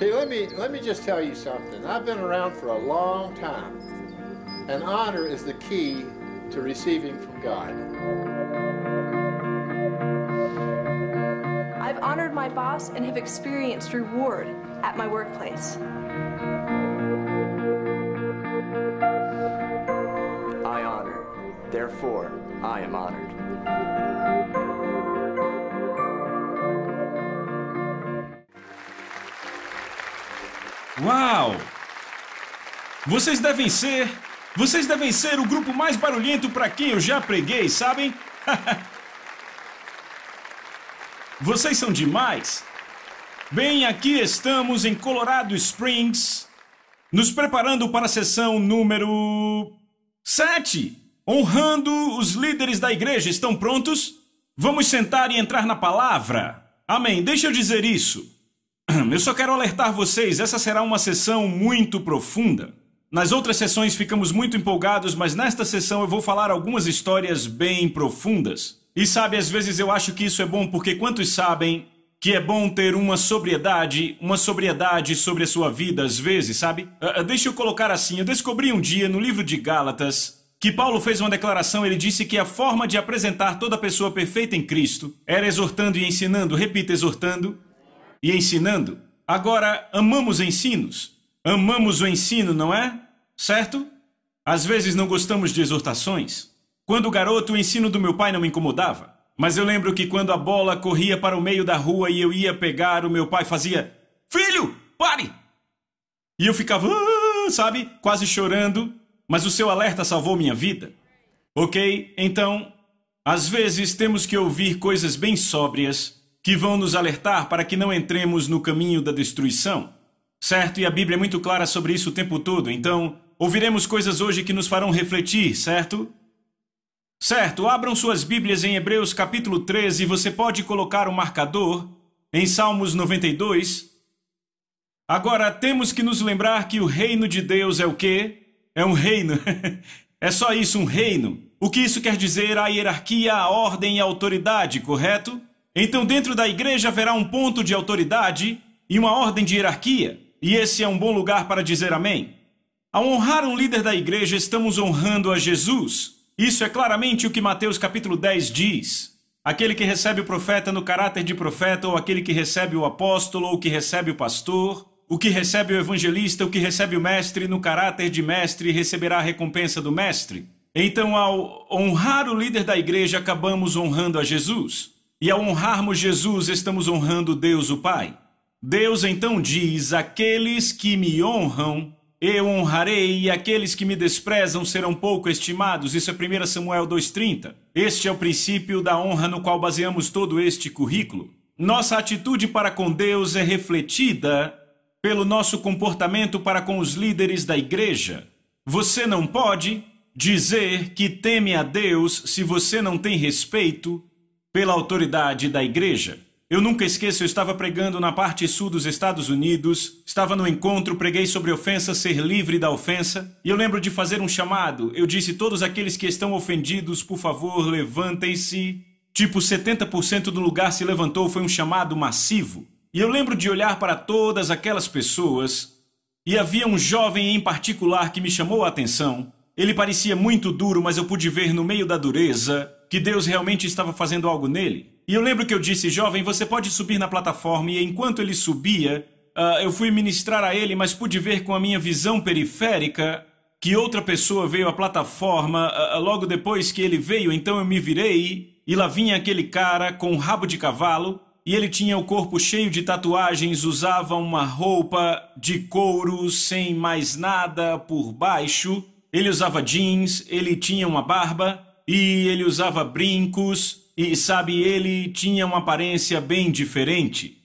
Hey, let me just tell you something. I've been around for a long time, and honor is the key to receiving from God. I've honored my boss and have experienced reward at my workplace. I honor, therefore I am honored. Uau! Vocês devem ser o grupo mais barulhento para quem eu já preguei, sabem? Vocês são demais. Bem, aqui estamos em Colorado Springs, nos preparando para a sessão número 7, honrando os líderes da igreja. Estão prontos? Vamos sentar e entrar na palavra. Amém. Deixa eu dizer isso. Eu só quero alertar vocês, essa será uma sessão muito profunda. Nas outras sessões ficamos muito empolgados, mas nesta sessão eu vou falar algumas histórias bem profundas. E sabe, às vezes eu acho que isso é bom, porque quantos sabem que é bom ter uma sobriedade sobre a sua vida, às vezes, sabe? Deixa eu colocar assim, eu descobri um dia no livro de Gálatas que Paulo fez uma declaração. Ele disse que a forma de apresentar toda pessoa perfeita em Cristo era exortando e ensinando. Repita, exortando e ensinando. Agora, amamos ensinos. Amamos o ensino, não é? Certo? Às vezes não gostamos de exortações. Quando garoto, o ensino do meu pai não me incomodava. Mas eu lembro que quando a bola corria para o meio da rua e eu ia pegar, o meu pai fazia: "Filho, pare!" E eu ficava, sabe, quase chorando. Mas o seu alerta salvou minha vida. Ok? Então, às vezes temos que ouvir coisas bem sóbrias que vão nos alertar para que não entremos no caminho da destruição. Certo? E a Bíblia é muito clara sobre isso o tempo todo. Então, ouviremos coisas hoje que nos farão refletir, certo? Certo, abram suas Bíblias em Hebreus capítulo 13 e você pode colocar o marcador em Salmos 92. Agora, temos que nos lembrar que o reino de Deus é o quê? É um reino. É só isso, um reino. O que isso quer dizer? A hierarquia, a ordem e a autoridade, correto? Então, dentro da igreja haverá um ponto de autoridade e uma ordem de hierarquia. E esse é um bom lugar para dizer amém. Ao honrar um líder da igreja, estamos honrando a Jesus. Isso é claramente o que Mateus capítulo 10 diz. Aquele que recebe o profeta no caráter de profeta, ou aquele que recebe o apóstolo, ou que recebe o pastor, o que recebe o evangelista, o que recebe o mestre no caráter de mestre, receberá a recompensa do mestre. Então, ao honrar o líder da igreja, acabamos honrando a Jesus. E ao honrarmos Jesus, estamos honrando Deus o Pai. Deus então diz: aqueles que me honram, eu honrarei, e aqueles que me desprezam serão pouco estimados. Isso é 1 Samuel 2,30. Este é o princípio da honra no qual baseamos todo este currículo. Nossa atitude para com Deus é refletida pelo nosso comportamento para com os líderes da igreja. Você não pode dizer que teme a Deus se você não tem respeito pela autoridade da igreja. Eu nunca esqueço, eu estava pregando na parte sul dos Estados Unidos, estava no encontro, preguei sobre ofensa, ser livre da ofensa, e eu lembro de fazer um chamado. Eu disse: todos aqueles que estão ofendidos, por favor, levantem-se. Tipo, 70% do lugar se levantou, foi um chamado massivo. E eu lembro de olhar para todas aquelas pessoas, e havia um jovem em particular que me chamou a atenção. Ele parecia muito duro, mas eu pude ver no meio da dureza que Deus realmente estava fazendo algo nele. E eu lembro que eu disse: jovem, você pode subir na plataforma. E enquanto ele subia, eu fui ministrar a ele, mas pude ver com a minha visão periférica que outra pessoa veio à plataforma logo depois que ele veio. Então eu me virei e lá vinha aquele cara com um rabo de cavalo. E ele tinha o corpo cheio de tatuagens, usava uma roupa de couro sem mais nada por baixo. Ele usava jeans, ele tinha uma barba e ele usava brincos. E sabe, ele tinha uma aparência bem diferente.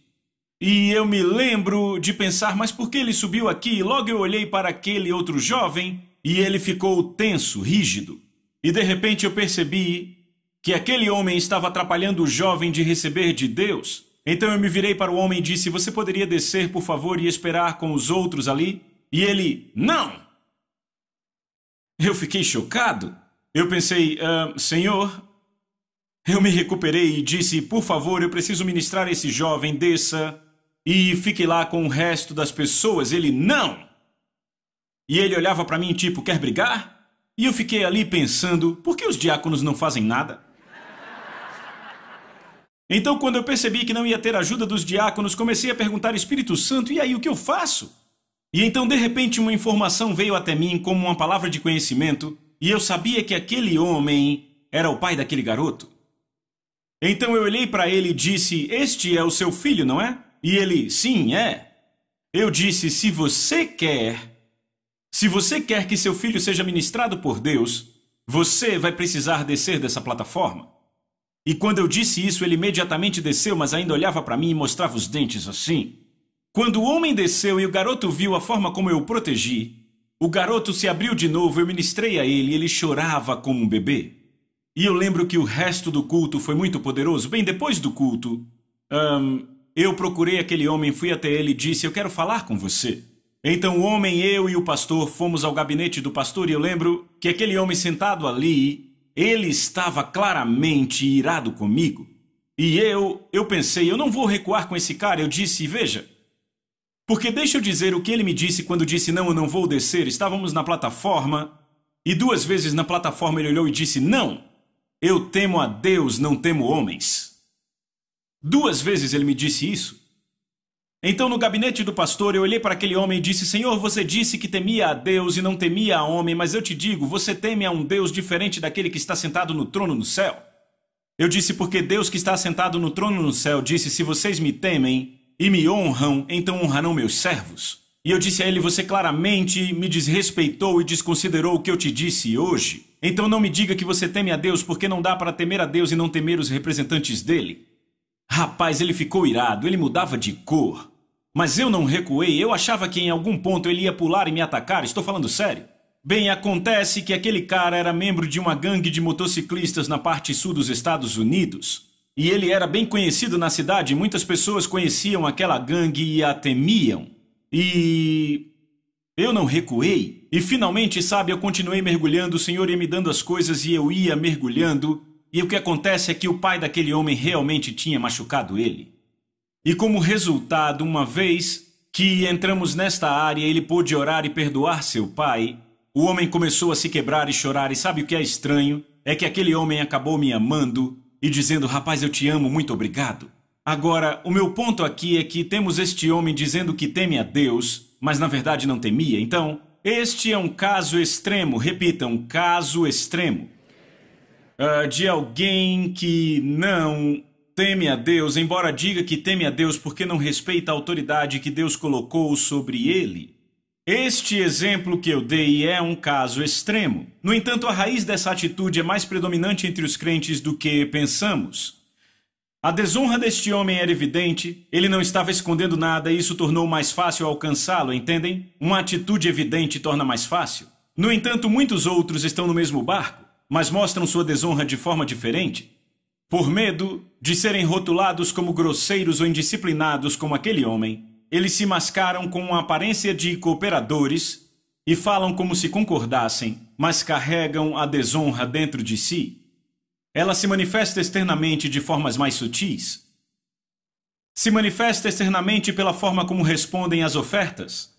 E eu me lembro de pensar: mas por que ele subiu aqui? E logo eu olhei para aquele outro jovem e ele ficou tenso, rígido. E de repente eu percebi que aquele homem estava atrapalhando o jovem de receber de Deus. Então eu me virei para o homem e disse: você poderia descer, por favor, e esperar com os outros ali? E ele: não! Eu fiquei chocado. Eu pensei: Senhor... Eu me recuperei e disse: por favor, eu preciso ministrar esse jovem, desça. e fique lá com o resto das pessoas. Ele, não! E ele olhava para mim tipo, quer brigar? E eu fiquei ali pensando, por que os diáconos não fazem nada? Então, quando eu percebi que não ia ter ajuda dos diáconos, comecei a perguntar ao Espírito Santo, e aí, o que eu faço? E então, de repente, uma informação veio até mim como uma palavra de conhecimento, e eu sabia que aquele homem era o pai daquele garoto. Então eu olhei para ele e disse, este é o seu filho, não é? E ele, sim, é. Eu disse, se você quer que seu filho seja ministrado por Deus, você vai precisar descer dessa plataforma. E quando eu disse isso, ele imediatamente desceu, mas ainda olhava para mim e mostrava os dentes assim. Quando o homem desceu e o garoto viu a forma como eu o protegi, o garoto se abriu de novo, eu ministrei a ele e ele chorava como um bebê. E eu lembro que o resto do culto foi muito poderoso. Bem, depois do culto, eu procurei aquele homem, fui até ele e disse, eu quero falar com você. Então o homem, eu e o pastor fomos ao gabinete do pastor e eu lembro que aquele homem sentado ali, ele estava claramente irado comigo. E eu pensei, eu não vou recuar com esse cara. Eu disse, veja, porque deixa eu dizer o que ele me disse quando disse, não, eu não vou descer. Estávamos na plataforma e 2 vezes na plataforma ele olhou e disse, não, eu temo a Deus, não temo homens. 2 vezes ele me disse isso. Então no gabinete do pastor eu olhei para aquele homem e disse, Senhor, você disse que temia a Deus e não temia a homem, mas eu te digo, você teme a um Deus diferente daquele que está sentado no trono no céu. Eu disse, porque Deus que está sentado no trono no céu disse, se vocês me temem e me honram, então honrarão meus servos. E eu disse a ele, você claramente me desrespeitou e desconsiderou o que eu te disse hoje. Então não me diga que você teme a Deus, porque não dá para temer a Deus e não temer os representantes dele. Rapaz, ele ficou irado, ele mudava de cor. Mas eu não recuei, eu achava que em algum ponto ele ia pular e me atacar, estou falando sério. Bem, acontece que aquele cara era membro de uma gangue de motociclistas na parte sul dos Estados Unidos. E ele era bem conhecido na cidade, muitas pessoas conheciam aquela gangue e a temiam. E eu não recuei. E finalmente, sabe, eu continuei mergulhando, o Senhor ia me dando as coisas e eu ia mergulhando. E o que acontece é que o pai daquele homem realmente tinha machucado ele. E como resultado, uma vez que entramos nesta área, ele pôde orar e perdoar seu pai. O homem começou a se quebrar e chorar, e sabe o que é estranho? É que aquele homem acabou me amando e dizendo, rapaz, eu te amo, muito obrigado. Agora, o meu ponto aqui é que temos este homem dizendo que teme a Deus, mas na verdade não temia. Então, este é um caso extremo, repita, um caso extremo, de alguém que não teme a Deus, embora diga que teme a Deus porque não respeita a autoridade que Deus colocou sobre ele. Este exemplo que eu dei é um caso extremo. No entanto, a raiz dessa atitude é mais predominante entre os crentes do que pensamos. A desonra deste homem era evidente, ele não estava escondendo nada e isso tornou mais fácil alcançá-lo, entendem? Uma atitude evidente torna mais fácil. No entanto, muitos outros estão no mesmo barco, mas mostram sua desonra de forma diferente. Por medo de serem rotulados como grosseiros ou indisciplinados como aquele homem, eles se mascaram com uma aparência de cooperadores e falam como se concordassem, mas carregam a desonra dentro de si. Ela se manifesta externamente de formas mais sutis. Se manifesta externamente pela forma como respondem às ofertas.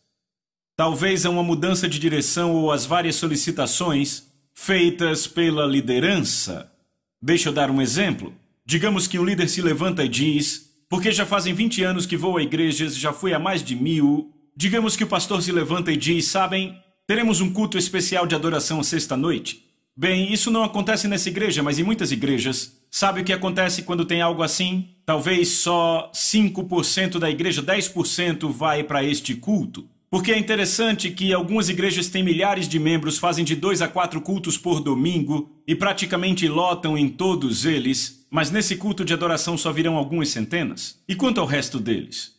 Talvez a uma mudança de direção ou às várias solicitações feitas pela liderança. Deixa eu dar um exemplo. Digamos que um líder se levanta e diz, porque já fazem 20 anos que vou a igrejas, já fui a mais de 1000. Digamos que o pastor se levanta e diz, sabem, teremos um culto especial de adoração sexta-noite. Bem, isso não acontece nessa igreja, mas em muitas igrejas. Sabe o que acontece quando tem algo assim? Talvez só 5% da igreja, 10% vai para este culto. Porque é interessante que algumas igrejas têm milhares de membros, fazem de 2 a 4 cultos por domingo e praticamente lotam em todos eles, mas nesse culto de adoração só virão algumas centenas. E quanto ao resto deles?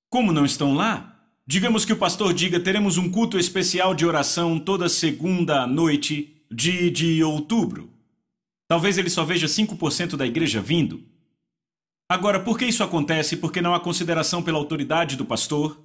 Como não estão lá? Digamos que o pastor diga, teremos um culto especial de oração toda segunda noite de outubro. Talvez ele só veja 5% da igreja vindo. Agora, por que isso acontece? Porque não há consideração pela autoridade do pastor,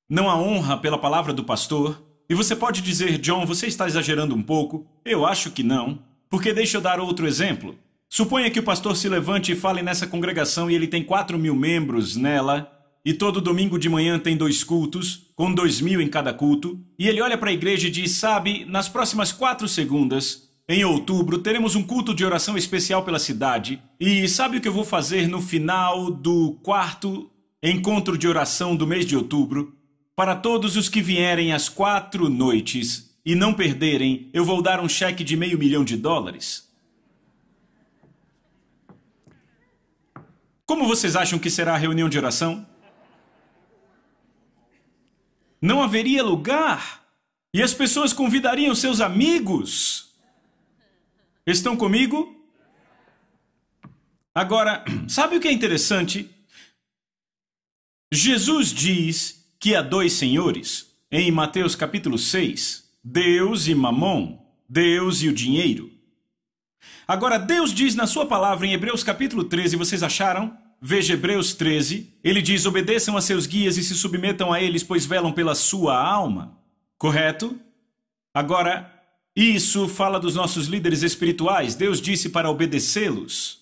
não há honra pela palavra do pastor. E você pode dizer, John, você está exagerando um pouco. Eu acho que não. Porque deixa eu dar outro exemplo. Suponha que o pastor se levante e fale nessa congregação e ele tem 4.000 membros nela. e todo domingo de manhã tem 2 cultos, com 2.000 em cada culto, e ele olha para a igreja e diz, sabe, nas próximas 4 segundas, em outubro, teremos um culto de oração especial pela cidade, e sabe o que eu vou fazer no final do 4º encontro de oração do mês de outubro? Para todos os que vierem às 4 noites e não perderem, eu vou dar um cheque de $500 mil. Como vocês acham que será a reunião de oração? Não haveria lugar e as pessoas convidariam seus amigos. Estão comigo? Agora, sabe o que é interessante? Jesus diz que há 2 senhores, em Mateus capítulo 6, Deus e Mamon, Deus e o dinheiro. Agora, Deus diz na sua palavra em Hebreus capítulo 13, vocês acharam? Veja Hebreus 13, ele diz, obedeçam a seus guias e se submetam a eles, pois velam pela sua alma. Correto? Agora, isso fala dos nossos líderes espirituais. Deus disse para obedecê-los.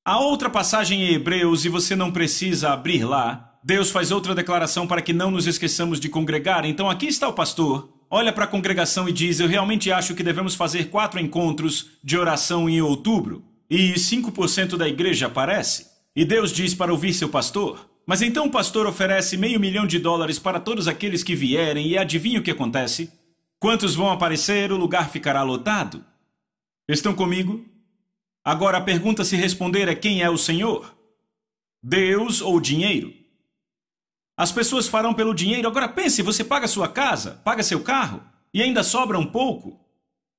Há outra passagem em Hebreus, e você não precisa abrir lá. Deus faz outra declaração para que não nos esqueçamos de congregar. Então aqui está o pastor, olha para a congregação e diz, eu realmente acho que devemos fazer 4 encontros de oração em outubro. E 5% da igreja aparece. E Deus diz para ouvir seu pastor. Mas então o pastor oferece $500 mil para todos aqueles que vierem e adivinha o que acontece? Quantos vão aparecer, o lugar ficará lotado. Estão comigo? Agora a pergunta a se responder é quem é o Senhor? Deus ou dinheiro? As pessoas farão pelo dinheiro. Agora pense, você paga sua casa, paga seu carro e ainda sobra um pouco.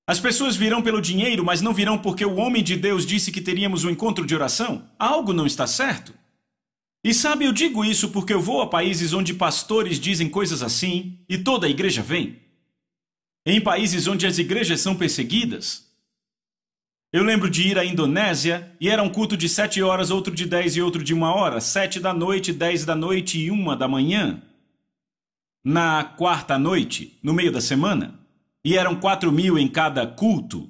As pessoas virão pelo dinheiro, mas não virão porque o homem de Deus disse que teríamos um encontro de oração. Algo não está certo. E sabe, eu digo isso porque eu vou a países onde pastores dizem coisas assim e toda a igreja vem. Em países onde as igrejas são perseguidas. Eu lembro de ir à Indonésia e era um culto de 7 horas, outro de 10 e outro de 1 hora, 7 da noite, 10 da noite e 1 da manhã. Na 4ª noite, no meio da semana. E eram 4.000 em cada culto.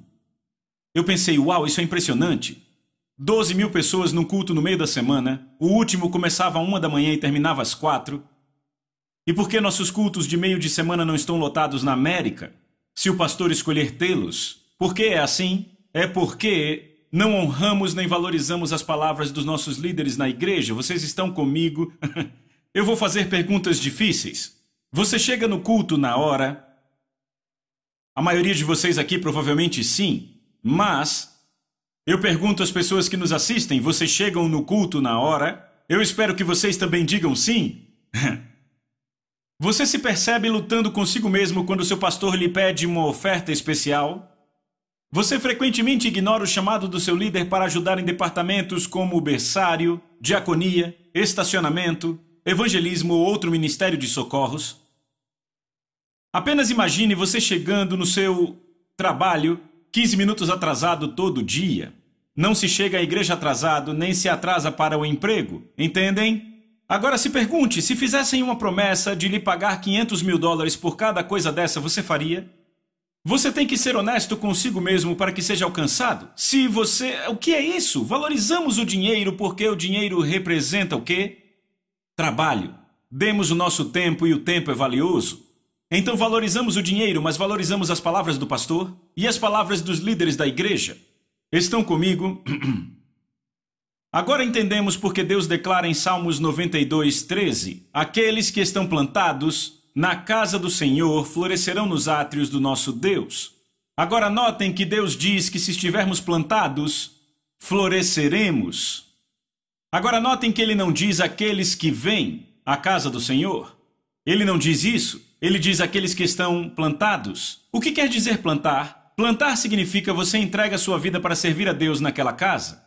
Eu pensei, uau, isso é impressionante. 12.000 pessoas num culto no meio da semana. O último começava às 1 da manhã e terminava às 4. E por que nossos cultos de meio de semana não estão lotados na América? Se o pastor escolher tê-los. Por que é assim? É porque não honramos nem valorizamos as palavras dos nossos líderes na igreja. Vocês estão comigo? Eu vou fazer perguntas difíceis. Você chega no culto na hora? A maioria de vocês aqui provavelmente sim, mas eu pergunto às pessoas que nos assistem, vocês chegam no culto na hora? Eu espero que vocês também digam sim. Você se percebe lutando consigo mesmo quando seu pastor lhe pede uma oferta especial? Você frequentemente ignora o chamado do seu líder para ajudar em departamentos como berçário, diaconia, estacionamento, evangelismo ou outro ministério de socorros? Apenas imagine você chegando no seu trabalho 15 minutos atrasado todo dia. Não se chega à igreja atrasado, nem se atrasa para o emprego, entendem? Agora se pergunte, se fizessem uma promessa de lhe pagar $500 mil por cada coisa dessa, você faria? Você tem que ser honesto consigo mesmo para que seja alcançado. Se você... O que é isso? Valorizamos o dinheiro porque o dinheiro representa o quê? Trabalho. Demos o nosso tempo e o tempo é valioso. Então valorizamos o dinheiro, mas valorizamos as palavras do pastor e as palavras dos líderes da igreja. Estão comigo? Agora entendemos porque Deus declara em Salmos 92:13: aqueles que estão plantados na casa do Senhor florescerão nos átrios do nosso Deus. Agora notem que Deus diz que se estivermos plantados, floresceremos. Agora notem que ele não diz aqueles que vêm à casa do Senhor. Ele não diz isso. Ele diz aqueles que estão plantados. O que quer dizer plantar? Plantar significa você entrega a sua vida para servir a Deus naquela casa.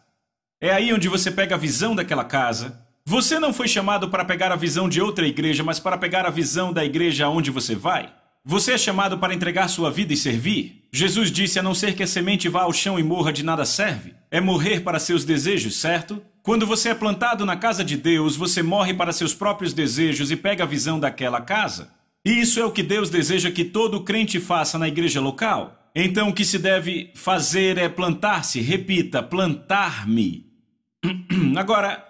É aí onde você pega a visão daquela casa. Você não foi chamado para pegar a visão de outra igreja, mas para pegar a visão da igreja aonde você vai. Você é chamado para entregar sua vida e servir. Jesus disse, a não ser que a semente vá ao chão e morra, de nada serve. É morrer para seus desejos, certo? Quando você é plantado na casa de Deus, você morre para seus próprios desejos e pega a visão daquela casa. E isso é o que Deus deseja que todo crente faça na igreja local. Então o que se deve fazer é plantar-se. Repita, plantar-me. Agora,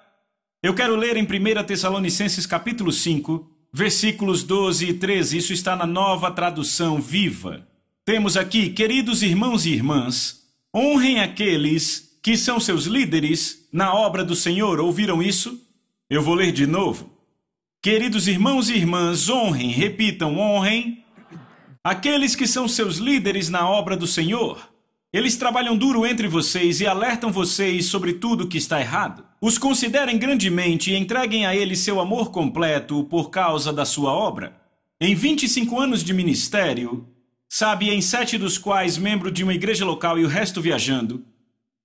Eu quero ler em 1 Tessalonicenses capítulo 5, versículos 12 e 13. Isso está na Nova Tradução Viva. Temos aqui: queridos irmãos e irmãs, honrem aqueles que são seus líderes na obra do Senhor. Ouviram isso? Eu vou ler de novo. Queridos irmãos e irmãs, honrem, repitam, honrem aqueles que são seus líderes na obra do Senhor. Eles trabalham duro entre vocês e alertam vocês sobre tudo que está errado. Os considerem grandemente e entreguem a eles seu amor completo por causa da sua obra. Em 25 anos de ministério, sabe, em 7 dos quais membro de uma igreja local e o resto viajando,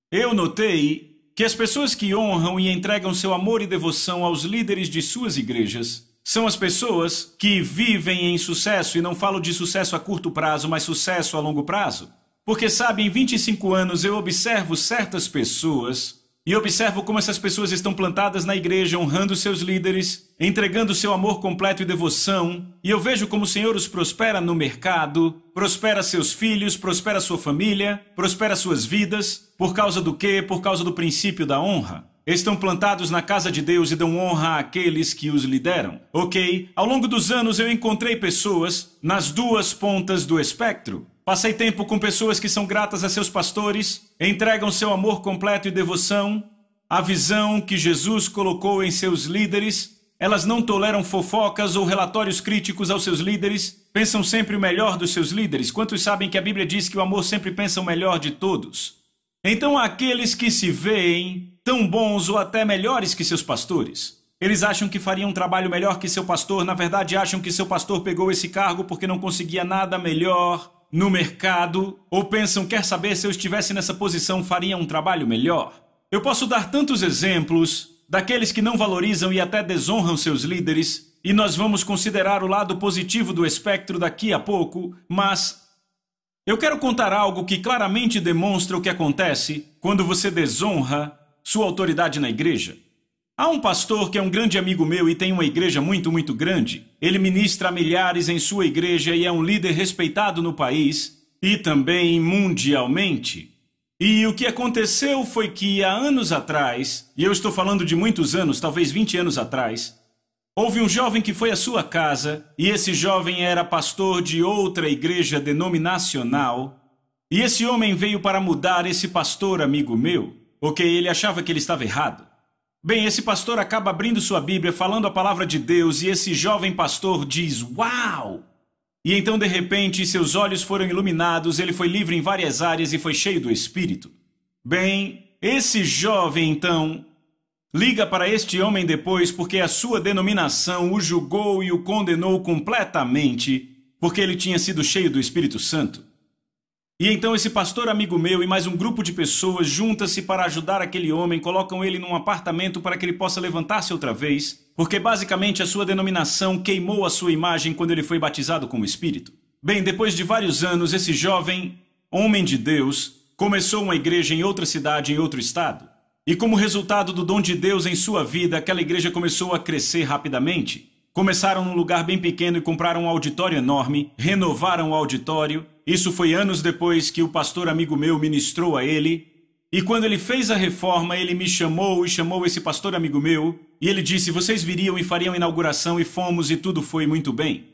eu notei que as pessoas que honram e entregam seu amor e devoção aos líderes de suas igrejas são as pessoas que vivem em sucesso, e não falo de sucesso a curto prazo, mas sucesso a longo prazo. Porque, sabe, em 25 anos eu observo certas pessoas e observo como essas pessoas estão plantadas na igreja, honrando seus líderes, entregando seu amor completo e devoção, e eu vejo como o Senhor os prospera no mercado, prospera seus filhos, prospera sua família, prospera suas vidas. Por causa do quê? Por causa do princípio da honra. Estão plantados na casa de Deus e dão honra àqueles que os lideram. Ok? Ao longo dos anos eu encontrei pessoas nas duas pontas do espectro. Passei tempo com pessoas que são gratas a seus pastores, entregam seu amor completo e devoção, a visão que Jesus colocou em seus líderes. Elas não toleram fofocas ou relatórios críticos aos seus líderes, pensam sempre o melhor dos seus líderes. Quantos sabem que a Bíblia diz que o amor sempre pensa o melhor de todos? Então há aqueles que se veem tão bons ou até melhores que seus pastores. Eles acham que fariam um trabalho melhor que seu pastor, na verdade acham que seu pastor pegou esse cargo porque não conseguia nada melhor no mercado, ou pensam, quer saber, se eu estivesse nessa posição faria um trabalho melhor. Eu posso dar tantos exemplos daqueles que não valorizam e até desonram seus líderes, e nós vamos considerar o lado positivo do espectro daqui a pouco, mas eu quero contar algo que claramente demonstra o que acontece quando você desonra sua autoridade na igreja. Há um pastor que é um grande amigo meu e tem uma igreja muito, muito grande. Ele ministra a milhares em sua igreja e é um líder respeitado no país e também mundialmente. E o que aconteceu foi que há anos atrás, e eu estou falando de muitos anos, talvez 20 anos atrás, houve um jovem que foi à sua casa e esse jovem era pastor de outra igreja denominacional. E esse homem veio para mudar esse pastor amigo meu, porque ele achava que ele estava errado. Bem, esse pastor acaba abrindo sua Bíblia, falando a palavra de Deus, e esse jovem pastor diz, uau! E então, de repente, seus olhos foram iluminados, ele foi livre em várias áreas e foi cheio do Espírito. Bem, esse jovem, então, liga para este homem depois porque a sua denominação o julgou e o condenou completamente, porque ele tinha sido cheio do Espírito Santo. E então esse pastor amigo meu e mais um grupo de pessoas junta-se para ajudar aquele homem, colocam ele num apartamento para que ele possa levantar-se outra vez, porque basicamente a sua denominação queimou a sua imagem quando ele foi batizado com o Espírito. Bem, depois de vários anos, esse jovem homem de Deus começou uma igreja em outra cidade, em outro estado. E como resultado do dom de Deus em sua vida, aquela igreja começou a crescer rapidamente. Começaram num lugar bem pequeno e compraram um auditório enorme, renovaram o auditório. Isso foi anos depois que o pastor amigo meu ministrou a ele. E quando ele fez a reforma, ele me chamou e chamou esse pastor amigo meu. E ele disse, vocês viriam e fariam a inauguração, e fomos e tudo foi muito bem.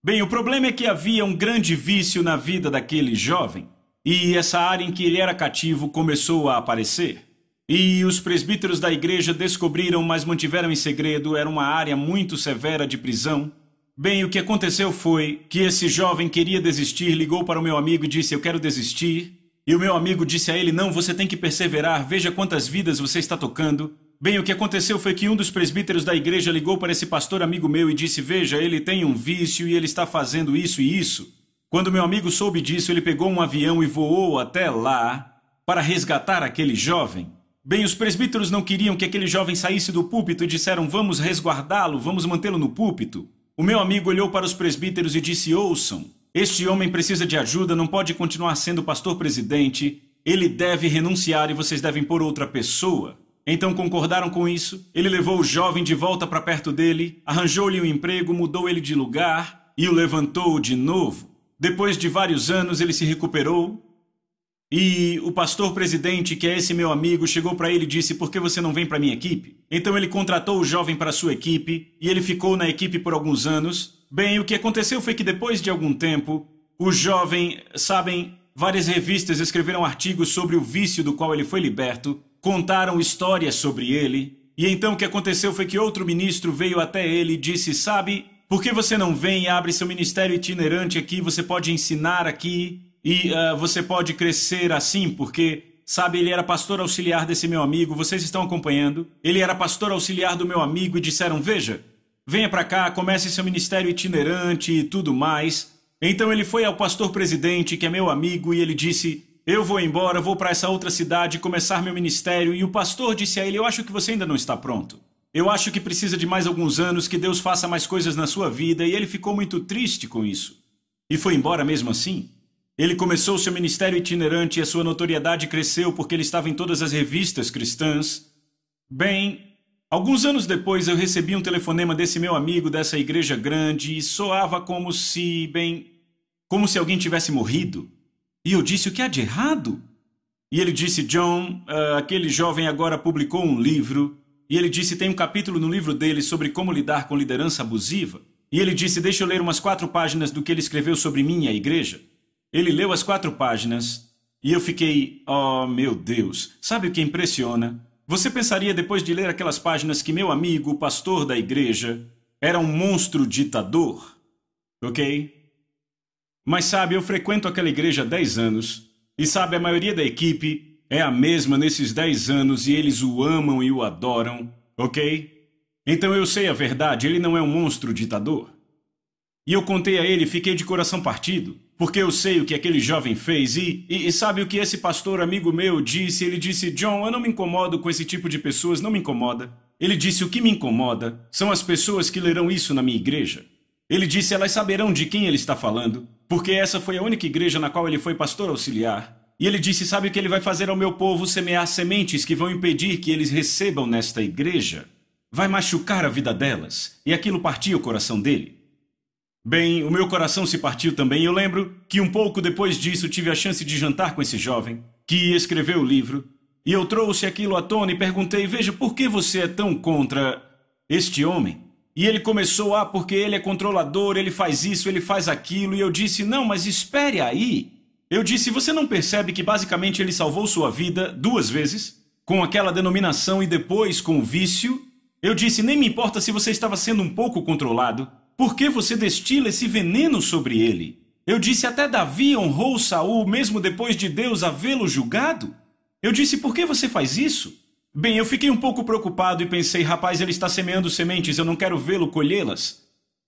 Bem, o problema é que havia um grande vício na vida daquele jovem. E essa área em que ele era cativo começou a aparecer. E os presbíteros da igreja descobriram, mas mantiveram em segredo, era uma área muito severa de prisão. Bem, o que aconteceu foi que esse jovem queria desistir, ligou para o meu amigo e disse, eu quero desistir. E o meu amigo disse a ele, não, você tem que perseverar, veja quantas vidas você está tocando. Bem, o que aconteceu foi que um dos presbíteros da igreja ligou para esse pastor amigo meu e disse, veja, ele tem um vício e ele está fazendo isso e isso. Quando meu amigo soube disso, ele pegou um avião e voou até lá para resgatar aquele jovem. Bem, os presbíteros não queriam que aquele jovem saísse do púlpito e disseram, vamos resguardá-lo, vamos mantê-lo no púlpito. O meu amigo olhou para os presbíteros e disse, ouçam, este homem precisa de ajuda, não pode continuar sendo pastor-presidente, ele deve renunciar e vocês devem pôr outra pessoa. Então concordaram com isso, ele levou o jovem de volta para perto dele, arranjou-lhe um emprego, mudou ele de lugar e o levantou de novo. Depois de vários anos ele se recuperou E o pastor presidente, que é esse meu amigo, chegou para ele e disse: por que você não vem para minha equipe? Então ele contratou o jovem para sua equipe e ele ficou na equipe por alguns anos. Bem, o que aconteceu foi que depois de algum tempo, o jovem, sabem, várias revistas escreveram artigos sobre o vício do qual ele foi liberto, contaram histórias sobre ele. E então o que aconteceu foi que outro ministro veio até ele e disse: sabe, por que você não vem e abre seu ministério itinerante aqui? Você pode ensinar aqui e você pode crescer assim, porque, sabe, ele era pastor auxiliar desse meu amigo, vocês estão acompanhando? Ele era pastor auxiliar do meu amigo e disseram: veja, venha para cá, comece seu ministério itinerante e tudo mais. Então ele foi ao pastor presidente, que é meu amigo, e ele disse: eu vou embora, vou para essa outra cidade começar meu ministério. E o pastor disse a ele: eu acho que você ainda não está pronto. Eu acho que precisa de mais alguns anos, que Deus faça mais coisas na sua vida. E ele ficou muito triste com isso. E foi embora mesmo assim. Ele começou seu ministério itinerante e a sua notoriedade cresceu porque ele estava em todas as revistas cristãs. Bem, alguns anos depois eu recebi um telefonema desse meu amigo dessa igreja grande e soava como se alguém tivesse morrido. E eu disse: o que há de errado? E ele disse: John, aquele jovem agora publicou um livro. E ele disse: tem um capítulo no livro dele sobre como lidar com liderança abusiva. E ele disse: deixa eu ler umas 4 páginas do que ele escreveu sobre mim e a igreja. Ele leu as 4 páginas e eu fiquei: oh, meu Deus, sabe o que impressiona? Você pensaria depois de ler aquelas páginas que meu amigo, o pastor da igreja, era um monstro ditador, ok? Mas sabe, eu frequento aquela igreja há 10 anos e sabe, a maioria da equipe é a mesma nesses 10 anos e eles o amam e o adoram, ok? Então eu sei a verdade, ele não é um monstro ditador. E eu contei a ele e fiquei de coração partido, porque eu sei o que aquele jovem fez e sabe o que esse pastor amigo meu disse? Ele disse: John, eu não me incomodo com esse tipo de pessoas, não me incomoda. Ele disse: o que me incomoda são as pessoas que lerão isso na minha igreja. Ele disse: elas saberão de quem ele está falando, porque essa foi a única igreja na qual ele foi pastor auxiliar. E ele disse: sabe o que ele vai fazer ao meu povo? Semear sementes que vão impedir que eles recebam nesta igreja. Vai machucar a vida delas. E aquilo partiu o coração dele. Bem, o meu coração se partiu também. Eu lembro que um pouco depois disso tive a chance de jantar com esse jovem, que escreveu o livro, e eu trouxe aquilo à tona e perguntei: veja, por que você é tão contra este homem? E ele começou: porque ele é controlador, ele faz isso, ele faz aquilo. E eu disse: não, mas espere aí. Eu disse: você não percebe que basicamente ele salvou sua vida 2 vezes? Com aquela denominação e depois com o vício? Eu disse: nem me importa se você estava sendo um pouco controlado. Por que você destila esse veneno sobre ele? Eu disse: até Davi honrou Saul mesmo depois de Deus havê-lo julgado. Eu disse: por que você faz isso? Bem, eu fiquei um pouco preocupado e pensei: rapaz, ele está semeando sementes, eu não quero vê-lo colhê-las.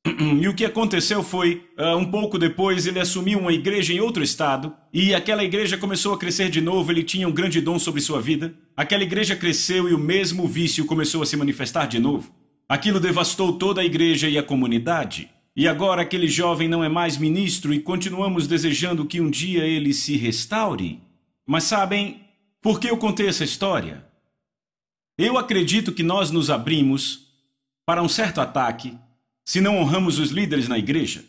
E o que aconteceu foi, um pouco depois, ele assumiu uma igreja em outro estado, e aquela igreja começou a crescer de novo, ele tinha um grande dom sobre sua vida. Aquela igreja cresceu e o mesmo vício começou a se manifestar de novo. Aquilo devastou toda a igreja e a comunidade. E agora aquele jovem não é mais ministro e continuamos desejando que um dia ele se restaure. Mas sabem, por que eu contei essa história? Eu acredito que nós nos abrimos para um certo ataque se não honramos os líderes na igreja.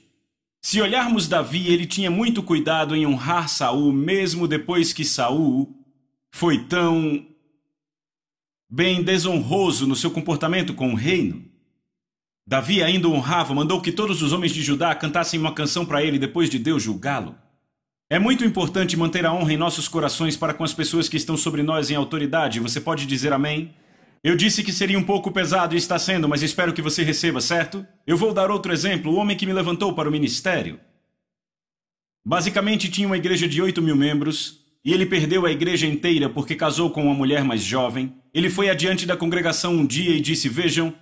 Se olharmos Davi, ele tinha muito cuidado em honrar Saul, mesmo depois que Saul foi tão bem desonroso no seu comportamento com o reino. Davi ainda o honrava, mandou que todos os homens de Judá cantassem uma canção para ele depois de Deus julgá-lo. É muito importante manter a honra em nossos corações para com as pessoas que estão sobre nós em autoridade. Você pode dizer amém? Eu disse que seria um pouco pesado e está sendo, mas espero que você receba, certo? Eu vou dar outro exemplo, o homem que me levantou para o ministério. Basicamente tinha uma igreja de 8.000 membros, e ele perdeu a igreja inteira porque casou com uma mulher mais jovem. Ele foi adiante da congregação um dia e disse: vejam,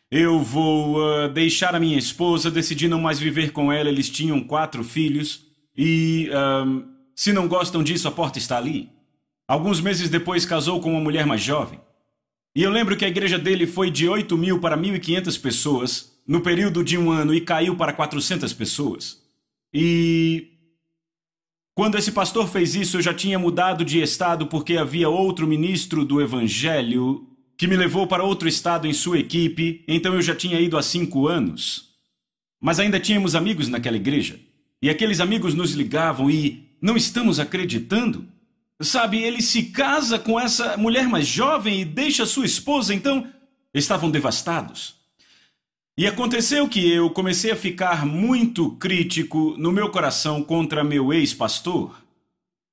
eu vou deixar a minha esposa, decidi não mais viver com ela, eles tinham 4 filhos, e se não gostam disso, a porta está ali. Alguns meses depois casou com uma mulher mais jovem. E eu lembro que a igreja dele foi de 8.000 para 1.500 pessoas no período de 1 ano e caiu para 400 pessoas. E quando esse pastor fez isso, eu já tinha mudado de estado porque havia outro ministro do evangelho que me levou para outro estado em sua equipe, então eu já tinha ido há 5 anos. Mas ainda tínhamos amigos naquela igreja. E aqueles amigos nos ligavam e: não estamos acreditando. sabe, ele se casa com essa mulher mais jovem e deixa sua esposa, então estavam devastados. E aconteceu que eu comecei a ficar muito crítico no meu coração contra meu ex-pastor.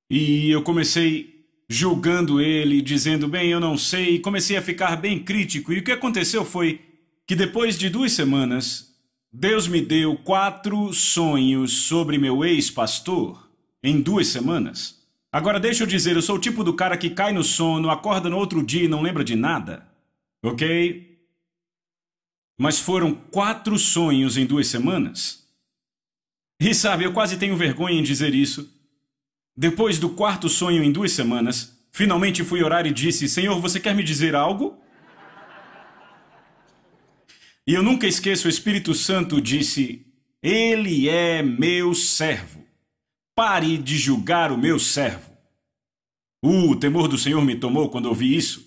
E eu comecei julgando ele, dizendo, bem, eu não sei, e comecei a ficar bem crítico. E o que aconteceu foi que depois de 2 semanas, Deus me deu 4 sonhos sobre meu ex-pastor em 2 semanas. Agora deixa eu dizer, eu sou o tipo do cara que cai no sono, acorda no outro dia e não lembra de nada. Ok? Mas foram 4 sonhos em 2 semanas. E sabe, eu quase tenho vergonha em dizer isso. Depois do 4º sonho em 2 semanas, finalmente fui orar e disse, Senhor, você quer me dizer algo? E eu nunca esqueço, o Espírito Santo disse, Ele é meu servo. Pare de julgar o meu servo. O temor do Senhor me tomou quando ouvi isso.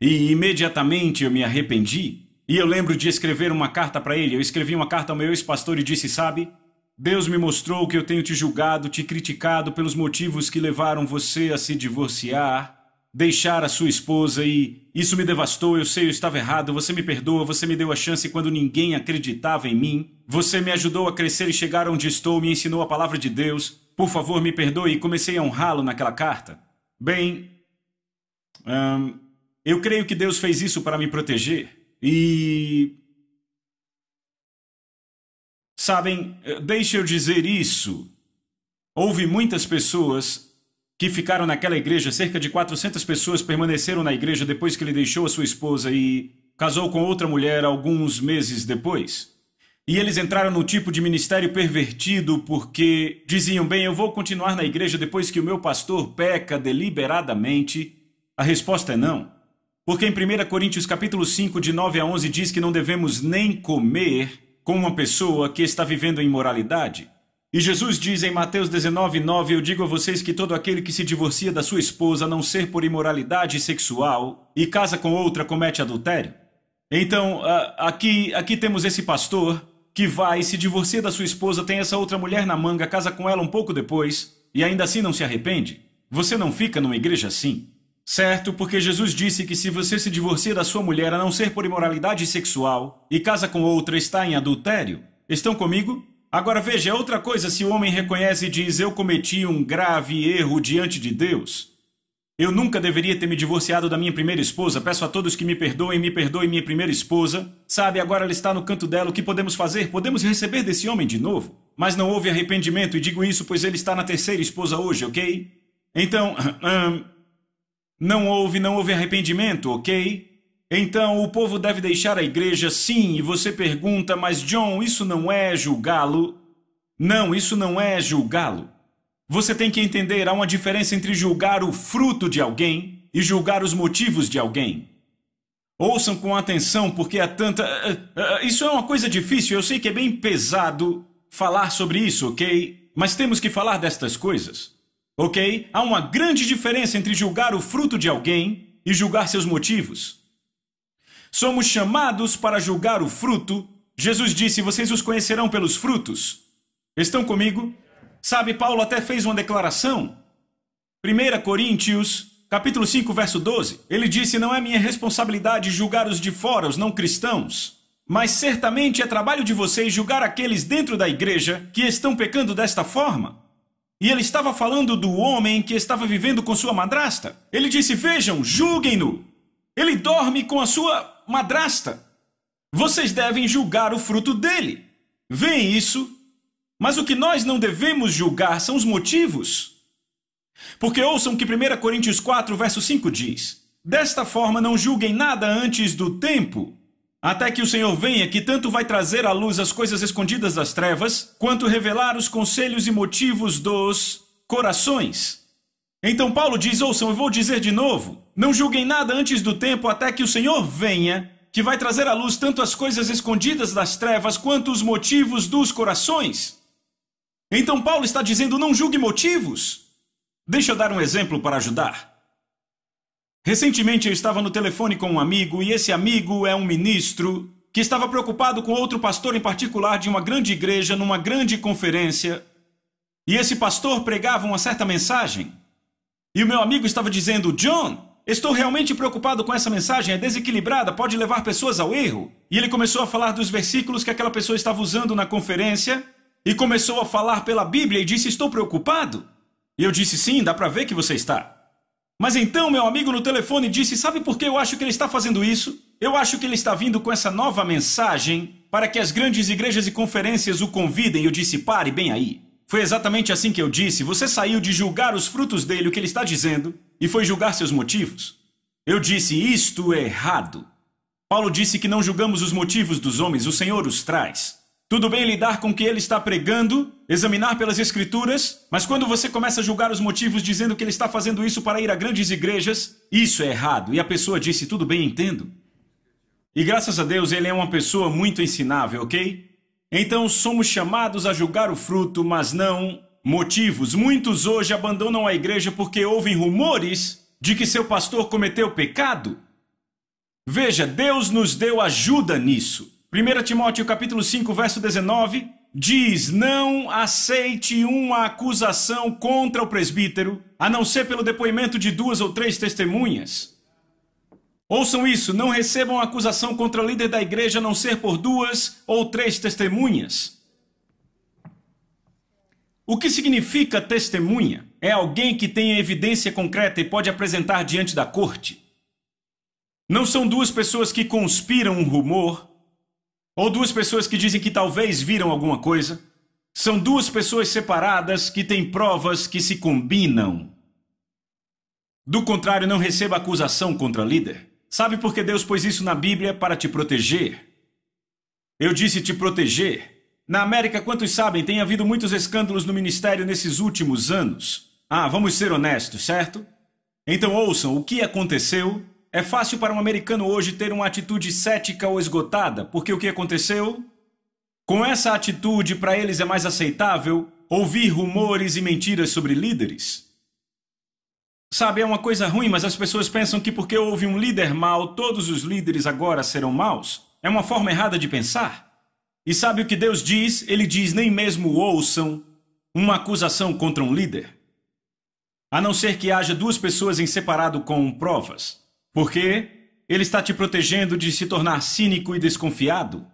E imediatamente eu me arrependi. E eu lembro de escrever uma carta para ele. Eu escrevi uma carta ao meu ex-pastor e disse, sabe, Deus me mostrou que eu tenho te julgado, te criticado pelos motivos que levaram você a se divorciar, deixar a sua esposa e isso me devastou, eu sei, eu estava errado, você me perdoa, você me deu a chance quando ninguém acreditava em mim, você me ajudou a crescer e chegar onde estou, me ensinou a palavra de Deus, por favor me perdoe, e comecei a honrá-lo naquela carta. Bem, eu creio que Deus fez isso para me proteger e... Sabem, deixa eu dizer isso, houve muitas pessoas que ficaram naquela igreja, cerca de 400 pessoas permaneceram na igreja depois que ele deixou a sua esposa e casou com outra mulher alguns meses depois. E eles entraram no tipo de ministério pervertido porque diziam, bem, eu vou continuar na igreja depois que o meu pastor peca deliberadamente. A resposta é não. Porque em 1 Coríntios capítulo 5, de 9 a 11, diz que não devemos nem comer com uma pessoa que está vivendo em imoralidade. E Jesus diz em Mateus 19:9, eu digo a vocês que todo aquele que se divorcia da sua esposa, a não ser por imoralidade sexual, e casa com outra, comete adultério. Então, aqui temos esse pastor que vai, se divorcia da sua esposa, tem essa outra mulher na manga, casa com ela um pouco depois, e ainda assim não se arrepende. Você não fica numa igreja assim. Certo, porque Jesus disse que se você se divorcia da sua mulher, a não ser por imoralidade sexual, e casa com outra, está em adultério. Estão comigo? Agora veja, é outra coisa se o homem reconhece e diz, eu cometi um grave erro diante de Deus. Eu nunca deveria ter me divorciado da minha primeira esposa, peço a todos que me perdoem minha primeira esposa. Sabe, agora ela está no canto dela, o que podemos fazer? Podemos receber desse homem de novo. Mas não houve arrependimento, e digo isso pois ele está na 3ª esposa hoje, ok? Então, não houve arrependimento, ok? Então o povo deve deixar a igreja, sim, e você pergunta, mas John, isso não é julgá-lo? Não, isso não é julgá-lo. Você tem que entender, há uma diferença entre julgar o fruto de alguém e julgar os motivos de alguém. Ouçam com atenção, porque há tanta... isso é uma coisa difícil, eu sei que é bem pesado falar sobre isso, ok? Mas temos que falar destas coisas, ok? Há uma grande diferença entre julgar o fruto de alguém e julgar seus motivos. Somos chamados para julgar o fruto. Jesus disse, vocês os conhecerão pelos frutos. Estão comigo? Sabe, Paulo até fez uma declaração. 1 Coríntios, capítulo 5, verso 12. Ele disse, não é minha responsabilidade julgar os de fora, os não cristãos. Mas certamente é trabalho de vocês julgar aqueles dentro da igreja que estão pecando desta forma. E ele estava falando do homem que estava vivendo com sua madrasta. Ele disse, vejam, julguem-no. Ele dorme com a sua madrasta. Vocês devem julgar o fruto dele. Veem isso? Mas o que nós não devemos julgar são os motivos. Porque ouçam que 1 Coríntios 4, verso 5 diz, desta forma não julguem nada antes do tempo, até que o Senhor venha, que tanto vai trazer à luz as coisas escondidas das trevas, quanto revelar os conselhos e motivos dos corações. Então Paulo diz, ouçam, eu vou dizer de novo, não julguem nada antes do tempo até que o Senhor venha, que vai trazer à luz tanto as coisas escondidas das trevas quanto os motivos dos corações. Então Paulo está dizendo, não julgue motivos. Deixa eu dar um exemplo para ajudar. Recentemente eu estava no telefone com um amigo e esse amigo é um ministro que estava preocupado com outro pastor em particular de uma grande igreja numa grande conferência. E esse pastor pregava uma certa mensagem. E o meu amigo estava dizendo: John, estou realmente preocupado com essa mensagem, é desequilibrada, pode levar pessoas ao erro. E ele começou a falar dos versículos que aquela pessoa estava usando na conferência e começou a falar pela Bíblia e disse: estou preocupado. E eu disse: sim, dá para ver que você está. Mas então meu amigo no telefone disse: sabe por que eu acho que ele está fazendo isso? Eu acho que ele está vindo com essa nova mensagem para que as grandes igrejas e conferências o convidem. Eu disse: pare bem aí. Foi exatamente assim que eu disse. Você saiu de julgar os frutos dele, o que ele está dizendo, e foi julgar seus motivos. Eu disse: isto é errado. Paulo disse que não julgamos os motivos dos homens, o Senhor os traz. Tudo bem lidar com o que ele está pregando, examinar pelas Escrituras, mas quando você começa a julgar os motivos dizendo que ele está fazendo isso para ir a grandes igrejas, isso é errado. E a pessoa disse: tudo bem, entendo. E graças a Deus ele é uma pessoa muito ensinável, ok? Então somos chamados a julgar o fruto, mas não motivos. Muitos hoje abandonam a igreja porque ouvem rumores de que seu pastor cometeu pecado. Veja, Deus nos deu ajuda nisso. 1 Timóteo capítulo 5, verso 19, diz: não aceite uma acusação contra o presbítero, a não ser pelo depoimento de 2 ou 3 testemunhas. Ouçam isso, não recebam acusação contra o líder da igreja, a não ser por 2 ou 3 testemunhas. O que significa testemunha? É alguém que tem evidência concreta e pode apresentar diante da corte. Não são 2 pessoas que conspiram um rumor, ou 2 pessoas que dizem que talvez viram alguma coisa. São 2 pessoas separadas que têm provas que se combinam. Do contrário, não receba acusação contra líder. Sabe por que Deus pôs isso na Bíblia? Para te proteger. Eu disse te proteger. Na América, quantos sabem, tem havido muitos escândalos no ministério nesses últimos anos. Vamos ser honestos, certo? Então ouçam, o que aconteceu? É fácil para um americano hoje ter uma atitude cética ou esgotada, porque o que aconteceu? Com essa atitude, para eles é mais aceitável ouvir rumores e mentiras sobre líderes. Sabe, é uma coisa ruim, mas as pessoas pensam que porque houve um líder mau, todos os líderes agora serão maus. É uma forma errada de pensar. E sabe o que Deus diz? Ele diz: nem mesmo ouçam uma acusação contra um líder, a não ser que haja 2 pessoas em separado com provas. Por quê? Ele está te protegendo de se tornar cínico e desconfiado.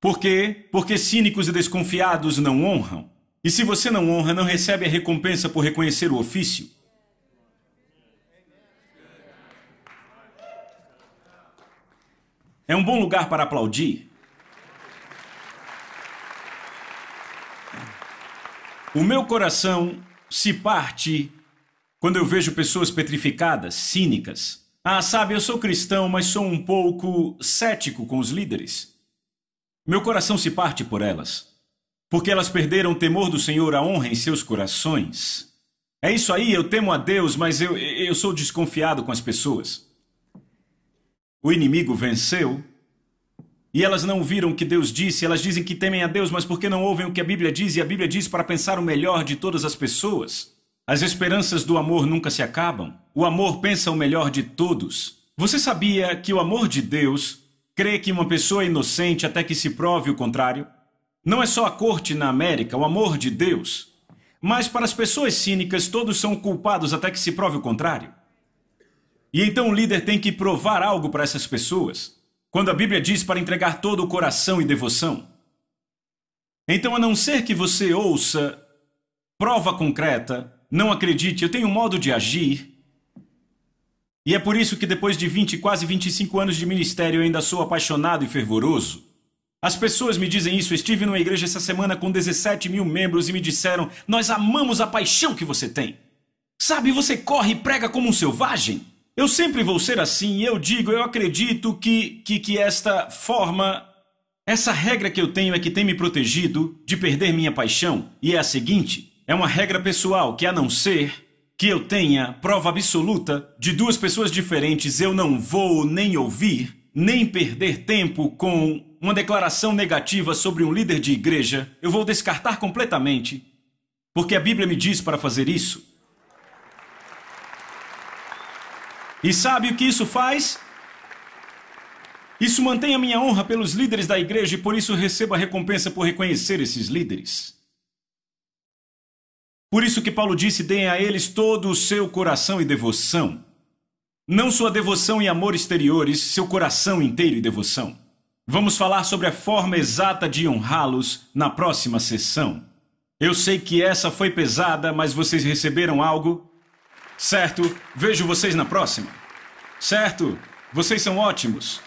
Por quê? Porque cínicos e desconfiados não honram. E se você não honra, não recebe a recompensa por reconhecer o ofício. É um bom lugar para aplaudir. O meu coração se parte quando eu vejo pessoas petrificadas, cínicas. Sabe, eu sou cristão, mas sou um pouco cético com os líderes. Meu coração se parte por elas, porque elas perderam o temor do Senhor, a honra em seus corações. É isso aí, eu temo a Deus, mas eu sou desconfiado com as pessoas. O inimigo venceu, e elas não viram o que Deus disse. Elas dizem que temem a Deus, mas porque não ouvem o que a Bíblia diz, e a Bíblia diz para pensar o melhor de todas as pessoas. As esperanças do amor nunca se acabam. O amor pensa o melhor de todos. Você sabia que o amor de Deus crê que uma pessoa é inocente até que se prove o contrário? Não é só a corte na América, o amor de Deus. Mas para as pessoas cínicas, todos são culpados até que se prove o contrário. E então o líder tem que provar algo para essas pessoas, quando a Bíblia diz para entregar todo o coração e devoção. Então, a não ser que você ouça prova concreta, não acredite, eu tenho um modo de agir. E é por isso que depois de 20, quase 25 anos de ministério eu ainda sou apaixonado e fervoroso. As pessoas me dizem isso. Eu estive numa igreja essa semana com 17 mil membros e me disseram: nós amamos a paixão que você tem. Sabe, você corre e prega como um selvagem. Eu sempre vou ser assim, e eu digo, eu acredito que esta forma, essa regra que eu tenho é que tem me protegido de perder minha paixão. E é a seguinte: é uma regra pessoal que, a não ser que eu tenha prova absoluta de 2 pessoas diferentes, eu não vou nem ouvir, nem perder tempo com uma declaração negativa sobre um líder de igreja. Eu vou descartar completamente, porque a Bíblia me diz para fazer isso. E sabe o que isso faz? Isso mantém a minha honra pelos líderes da igreja e por isso recebo a recompensa por reconhecer esses líderes. Por isso que Paulo disse, deem a eles todo o seu coração e devoção. Não sua devoção e amor exteriores, seu coração inteiro e devoção. Vamos falar sobre a forma exata de honrá-los na próxima sessão. Eu sei que essa foi pesada, mas vocês receberam algo? Certo? Vejo vocês na próxima. Certo? Vocês são ótimos.